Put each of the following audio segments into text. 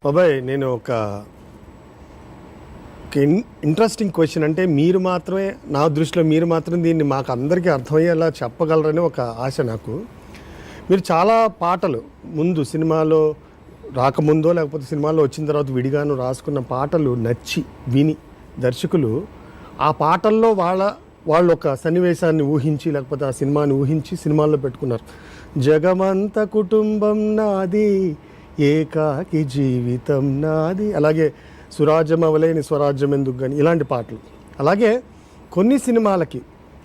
బాబాయ్ నేను ఒక ఇంట్రెస్టింగ్ క్వశ్చన్, అంటే మీరు మాత్రమే, నా దృష్టిలో మీరు మాత్రం దీన్ని మాకు అందరికీ అర్థమయ్యేలా చెప్పగలరని ఒక ఆశ నాకు. మీరు చాలా పాటలు ముందు సినిమాలో రాకముందో లేకపోతే సినిమాలో వచ్చిన తర్వాత విడిగాను రాసుకున్న పాటలు నచ్చి విని దర్శకులు ఆ పాటల్లో వాళ్ళు ఒక సన్నివేశాన్ని ఊహించి లేకపోతే ఆ సినిమాని ఊహించి సినిమాల్లో పెట్టుకున్నారు. జగమంత కుటుంబం నాది, ఏకాకి జీవితం నాది, అలాగే సురాజ్యమవలేని స్వరాజ్యం ఎందుకు కానీ ఇలాంటి పాటలు. అలాగే కొన్ని సినిమాలకి,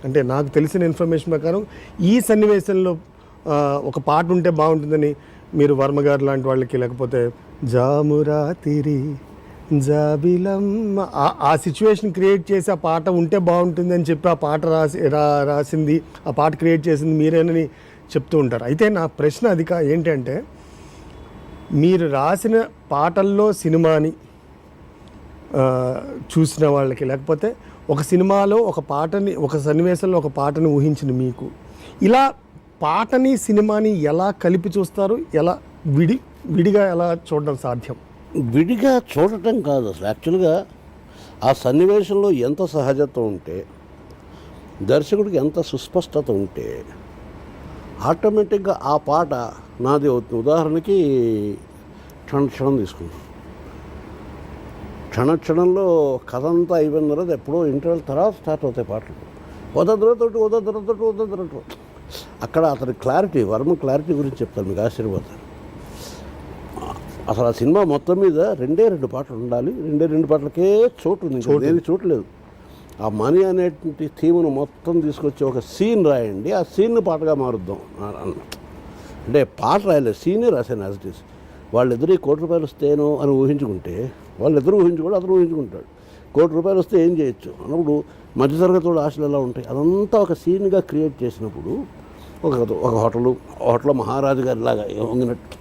అంటే నాకు తెలిసిన ఇన్ఫర్మేషన్ ప్రకారం ఈ సన్నివేశంలో ఒక పాట ఉంటే బాగుంటుందని మీరు వర్మ గారు లాంటి వాళ్ళకి, లేకపోతే జామురాతిరి జాబిలమ్మ ఆ సిచ్యువేషన్ క్రియేట్ చేసి ఆ పాట ఉంటే బాగుంటుంది అని చెప్పి ఆ పాట రాసింది, ఆ పాట క్రియేట్ చేసింది మీరేనని చెప్తూ ఉంటారు. అయితే నా ప్రశ్న అది ఏంటంటే, మీరు రాసిన పాటల్లో సినిమాని చూసిన వాళ్ళకి, లేకపోతే ఒక సినిమాలో ఒక పాటని, ఒక సన్నివేశంలో ఒక పాటని ఊహించిన మీకు, ఇలా పాటని సినిమాని ఎలా కలిపి చూస్తారు? ఎలా విడిగా ఎలా చూడడం సాధ్యం? విడిగా చూడటం కాదు అసలు. యాక్చువల్గా ఆ సన్నివేశంలో ఎంత సహజత్వం ఉంటే, దర్శకుడికి ఎంత సుస్పష్టత ఉంటే ఆటోమేటిక్గా ఆ పాట నాది అవుతుంది. ఉదాహరణకి క్షణం తీసుకుంటాం. క్షణంలో కథ అంతా అయిపోయిన తర్వాత ఎప్పుడో ఇంటర్వెల్ తర్వాత స్టార్ట్ అవుతాయి పాటలు. వదద్రతోటి అక్కడ అతని క్లారిటీ, వర్మ క్లారిటీ గురించి చెప్తాను, మీకు ఆశీర్వాదాలు. అసలు ఆ సినిమా మొత్తం మీద రెండు పాటలు ఉండాలి, రెండు పాటలకే చోటు ఉంది, దేనికి చోటు లేదు. ఆ మనీ అనేటువంటి థీమ్ను మొత్తం తీసుకొచ్చి ఒక సీన్ రాయండి, ఆ సీన్ని పాటగా మారుద్దాం అంటే పాట రాయలేదు, సీనే రాశాను యాజ్ ఇట్ ఈస్. వాళ్ళిద్దరు ₹1,00,00,000 వస్తేనో అని ఊహించుకుంటే, వాళ్ళిద్దరూ ఊహించుకోడు, అతను ఊహించుకుంటాడు. ₹1,00,00,000 వస్తే ఏం చేయొచ్చు అన్నప్పుడు మధ్యతరగతి ఆశలు ఎలా ఉంటాయి, అదంతా ఒక సీన్గా క్రియేట్ చేసినప్పుడు ఒక హోటల్లో మహారాజు గారి లాగా వంగినట్టు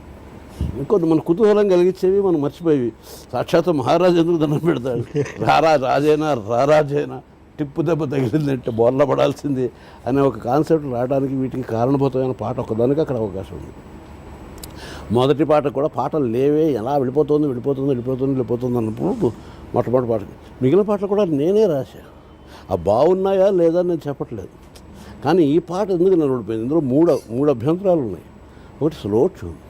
ఇంకొంత మన కుతూహలం కలిగించేవి మనం మర్చిపోయేవి. సాక్షాత్తు మహారాజు ఎందుకు దండం పెడతాడు, రారాజైనా టిప్పు దెబ్బ తగిలిందంటే బోర్ల పడాల్సింది అనే ఒక కాన్సెప్ట్ రావడానికి వీటికి కారణభూతమైన పాట ఒకదానికి అక్కడ అవకాశం ఉంది. మొదటి పాట కూడా పాటలు లేవే, ఎలా వెళ్ళిపోతుంది అన్నప్పుడు మొట్టమొదటి పాట. మిగిలిన పాటలు కూడా నేనే రాశా. ఆ బాగున్నాయా లేదా నేను చెప్పట్లేదు, కానీ ఈ పాట ఎందుకు నిలబడిపోయింది, ఇందులో మూడు అభ్యంతరాలు ఉన్నాయి. ఒకటి స్లో ట్యూన్,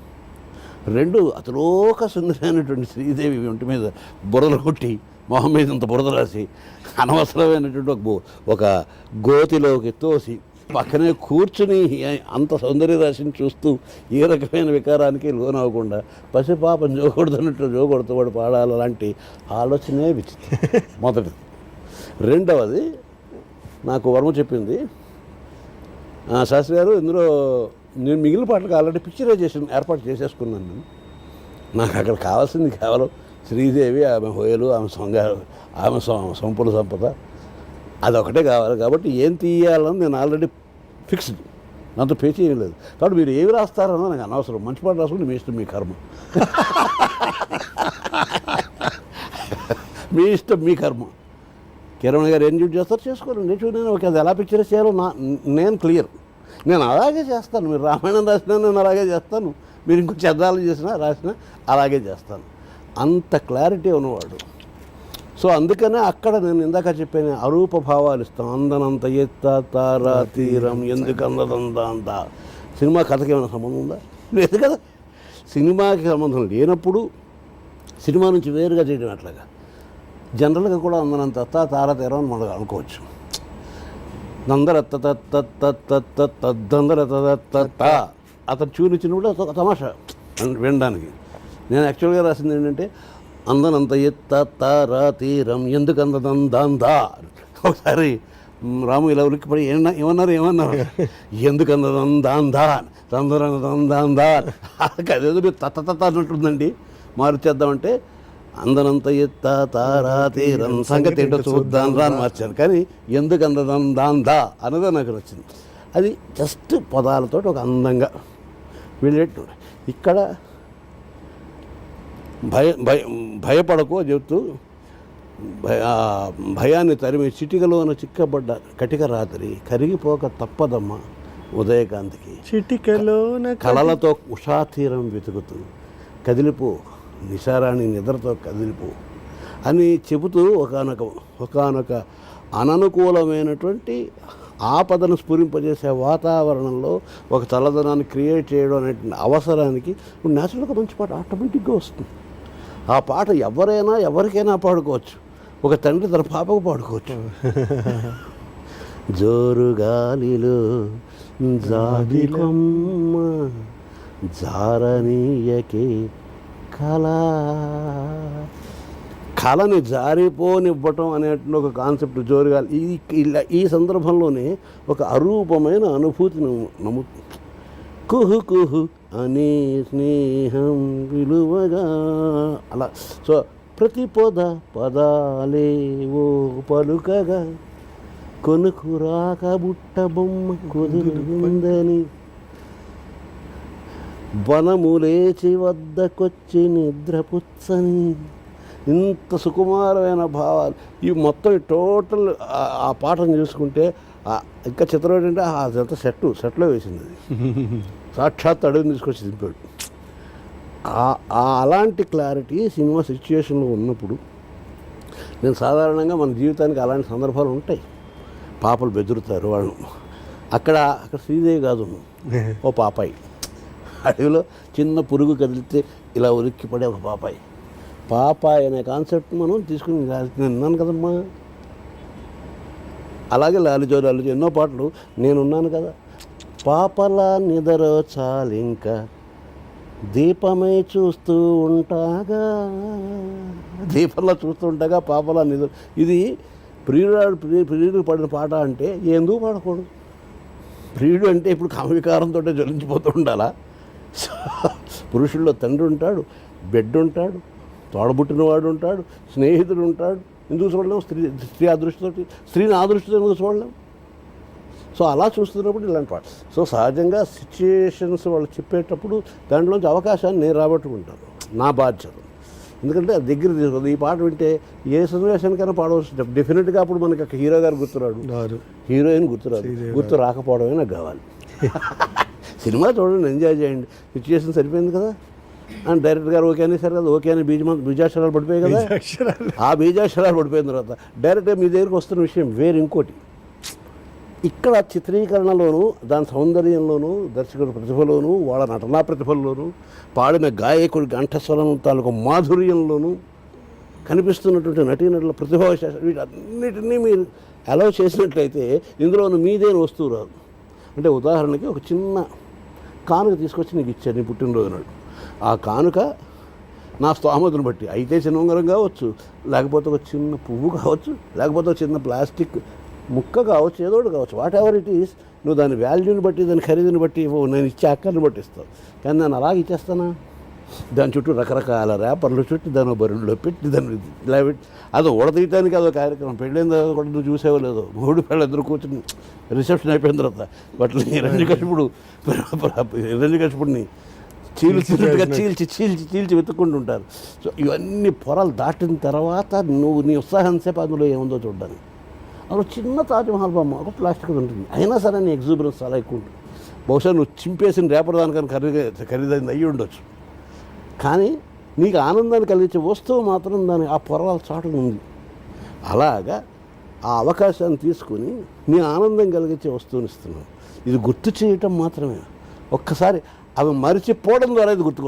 2 అతలోక సుందరైనటువంటి శ్రీదేవి ఒంటి మీద బురదలు కొట్టి మొహం మీద ఇంత బురద రాసి అనవసరమైనటువంటి ఒక గోతిలోకి తోసి పక్కనే కూర్చుని అంత సౌందర్య రాశిని చూస్తూ ఏ రకమైన వికారానికి లోనవ్వకుండా పసిపాపం జోగొడుతున్నట్టు జోగొడుతూ పాడాలి, అలాంటి ఆలోచనే విచిత్రం. మొదటిది. రెండవది, నాకు వర్మ చెప్పింది, శాస్త్రి గారు ఇందులో నేను మిగిలిన పాటలకు ఆల్రెడీ పిక్చరైజేషన్ ఏర్పాటు చేసేసుకున్నాను. నాకు అక్కడ కావాల్సింది కేవలం శ్రీదేవి, ఆమె హోయలు, ఆమె సంపద సంపద, అదొకటే కావాలి. కాబట్టి ఏం తీయాలని నేను ఆల్రెడీ ఫిక్స్డ్, నాతో పే చేయలేదు. కాబట్టి మీరు ఏమి రాస్తారన్నా నాకు అనవసరం, మంచి పాట రాసుకుంటే మీ ఇష్టం, మీ కర్మ, మీ ఇష్టం, మీ కర్మ. కిరణ్ గారు ఏం డ్యూటీ చేస్తారు చేసుకోండి, నేను ఓకే, అది ఎలా పిక్చరైజ్ చేయాలో నేను క్లియర్, నేను అలాగే చేస్తాను. మీరు రామాయణం రాసినా నేను అలాగే చేస్తాను, మీరు ఇంకో చెద్దాలు చేసినా రాసినా అలాగే చేస్తాను. అంత క్లారిటీ ఉన్నవాడు. సో అందుకనే అక్కడ నేను ఇందాక చెప్పాను, అరూప భావాలు ఇస్తాం. అందనంత ఎత్త తారా తీరం ఎందుకు అందదంతా. సినిమా కథకి ఏమైనా సంబంధం ఉందా? లేదు కదా. సినిమాకి సంబంధం లేనప్పుడు సినిమా నుంచి వేరుగా చేయడం అట్లాగా. జనరల్గా కూడా అందనంత తారా తీరం అని మనం అనుకోవచ్చు. అతను చూనిచ్చినప్పుడు ఒక తమాషా వినడానికి. నేను యాక్చువల్గా రాసింది ఏంటంటే, అందనంత ఎత్త తారా తీరం ఎందుకు అందదందా. ఒకసారి రాము ఇలా ఉలిక్కిపడి ఏమన్నారు ఎందుకు అందదందా అదేదో మీరు తత్త అన్నట్టుందండి, మార్చేద్దామంటే అందనంత ఎత్త తారా తీరం సంగతి ఏంటో చూద్దాం రా అని మార్చాను. కానీ ఎందుకు అందదందా అన్నదే నాకు వచ్చింది. అది జస్ట్ పదాలతో ఒక అందంగా వెళ్ళేట్టు. ఇక్కడ భయపడకు చెప్తూ భయాన్ని తరిమి చిటికలోన చిక్కబడ్డ కటిక రాత్రి కరిగిపోక తప్పదమ్మ ఉదయకాంతికి చిటికలోన కళలతో ఉషాతీరం వెతుకుతూ కదిలిపో నిశారాణి నిద్రతో కదిలిపో అని చెబుతూ ఒకానొక అననుకూలమైనటువంటి ఆపదను స్ఫురింపజేసే వాతావరణంలో ఒక చల్లదనాన్ని క్రియేట్ చేయడం అనేటువంటి అవసరానికి న్యాచురల్గా మంచి పాట ఆటోమేటిక్గా వస్తుంది. ఆ పాట ఎవరికైనా పాడుకోవచ్చు. ఒక తండ్రి తన పాపకు పాడుకోవచ్చు. జోరు గాలిలో జాబిలమ్మ జారనీయకే కళని జారిపోనివ్వటం అనేటువంటి ఒక కాన్సెప్ట్ జోరుగాలి. ఈ సందర్భంలోనే ఒక అరూపమైన అనుభూతిని కుహు కుహు అనే స్నేహం విలువగా అలా. సో ప్రతి పదాలేవో పలుకగా కొనుకురాక బుట్ట బొమ్మ కుదురుందని వనములేచి వద్దకొచ్చి నిద్రపుచ్చని ఇంత సుకుమారమైన భావాలు. ఈ మొత్తం టోటల్ ఆ పాటను చూసుకుంటే ఇంకా చిత్రం ఏంటంటే అదంతా సెట్లో వేసింది. అది సాక్షాత్ అడుగుని తీసుకొచ్చి దింపాడు. అలాంటి క్లారిటీ సినిమా సిచ్యుయేషన్లో ఉన్నప్పుడు నేను సాధారణంగా మన జీవితానికి అలాంటి సందర్భాలు ఉంటాయి. పాపలు బెదురుతారు వాళ్ళు. అక్కడ శ్రీదేవి కాదు, ఓ పాపాయి. అడవిలో చిన్న పురుగు కదిలితే ఇలా ఉలిక్కి పడే ఒక పాపాయి అనే కాన్సెప్ట్ మనం తీసుకుని నేను విన్నాను కదమ్మా. అలాగే లాలిజో ఎన్నో పాటలు నేనున్నాను కదా. పాపలా నిదరో చాలింకా దీపమై చూస్తూ ఉంటాగా, దీపంలో చూస్తూ ఉంటాగా పాపలా నిద్ర. ఇది ప్రియుడు పడిన పాట అంటే ఎందుకు పాడకూడదు? ప్రియుడు అంటే ఇప్పుడు కామవికారంతో జ్వలించిపోతూ ఉండాలా? పురుషుల్లో తండ్రి ఉంటాడు, బిడ్డ ఉంటాడు, తోడబుట్టినవాడు ఉంటాడు, స్నేహితుడు ఉంటాడు. ఎందుకు చూడలేము? స్త్రీ అదృష్టితోటి, స్త్రీని ఆదృష్టితో ఎందుకు చూడలేము? సో అలా చూస్తున్నప్పుడు ఇలాంటి పాట. సో సహజంగా సిచ్యుయేషన్స్ వాళ్ళు చెప్పేటప్పుడు దాంట్లోంచి అవకాశాన్ని నేను రాబట్టుకుంటాను, నా బాధ్యత. ఎందుకంటే అది దగ్గర తీసుకుంది. ఈ పాట వింటే ఏ సన్నివేశానికైనా పాడవచ్చు. డెఫినెట్గా అప్పుడు మనకి ఒక హీరో గారు గుర్తురాడు, హీరోయిన్ గుర్తురాదు. గుర్తు రాకపోవడమే నాకు కావాలి. సినిమా చూడండి, ఎంజాయ్ చేయండి. సిచ్యుయేషన్ సరిపోయింది కదా అని డైరెక్టర్ గారు ఓకే అనేసారు కదా. ఓకే అని బీజాక్షరాలు పడిపోయాయి కదా. ఆ బీజాక్షరాలు పడిపోయిన తర్వాత డైరెక్ట్గా మీ దగ్గరికి వస్తున్న విషయం వేరు ఇంకోటి. ఇక్కడ చిత్రీకరణలోనూ దాని సౌందర్యంలోనూ దర్శకుడి ప్రతిభలోనూ వాళ్ళ నటనా ప్రతిభల్లోనూ పాడిన గాయకుడి కంఠస్వరం తాలూకు మాధుర్యంలోనూ కనిపిస్తున్నటువంటి నటీనటుల ప్రతిభావిశేషాలు వీటన్నిటినీ మీరు అలౌ చేసినట్లయితే ఇందులోనూ మీదేని వస్తువు రాదు. అంటే ఉదాహరణకి ఒక చిన్న కానుక తీసుకొచ్చి నీకు ఇచ్చాను నీ పుట్టినరోజు నాడు. ఆ కానుక నా స్తోమతను బట్టి అయితే చిన్న ఉంగరం కావచ్చు, లేకపోతే ఒక చిన్న పువ్వు కావచ్చు, లేకపోతే ఒక చిన్న ప్లాస్టిక్ ముక్క కావచ్చు, ఏదో ఒకటి కావచ్చు. వాట్ ఎవర్ ఇట్ ఈస్, నువ్వు దాని వాల్యూని బట్టి, దాని ఖరీదుని బట్టి నేను ఇచ్చే అక్కర్ని బట్టి ఇస్తావు. కానీ నేను అలాగే ఇచ్చేస్తానా? దాని చుట్టూ రకరకాల ర్యాపర్లు చుట్టి దాని బరువులో పెట్టి దాన్ని ఇలా పెట్టి అదో ఉడతీయటానికి అదో కార్యక్రమం. పెళ్ళైన తర్వాత కూడా నువ్వు చూసేవో లేదో, మూడు పిల్లలిద్దరు కూర్చుని రిసెప్షన్ అయిపోయిన తర్వాత వాటిని హిరణ్యకశిపుడిని చీల్చినట్టుగా చీల్చి వెతుక్కుంటుంటారు. సో ఇవన్నీ పొరలు దాటిన తర్వాత నువ్వు నీ ఉత్సాహం సేపు అందులో ఏముందో చూడడానికి. అందులో చిన్న తాజ్మహల్ బొమ్మ ఒక ప్లాస్టిక్ ఉంటుంది, అయినా సరే నీ ఎగ్జూబరెన్స్ చాలా ఎక్కువ ఉంటుంది. బహుశా నువ్వు చింపేసిన రేపటి దానికని ఖరీదైంది అయ్యి ఉండొచ్చు. కానీ నీకు ఆనందాన్ని కలిగించే వస్తువు మాత్రం దాని ఆ పొరల చాటున ఉంది. అలాగా ఆ అవకాశాన్ని తీసుకుని నీ ఆనందం కలిగించే వస్తువుని ఇస్తున్నావు. ఇది గుర్తు చేయటం మాత్రమే. ఒక్కసారి అవి మరిచిపోవడం ద్వారా ఇది గుర్తుకొస్తుంది.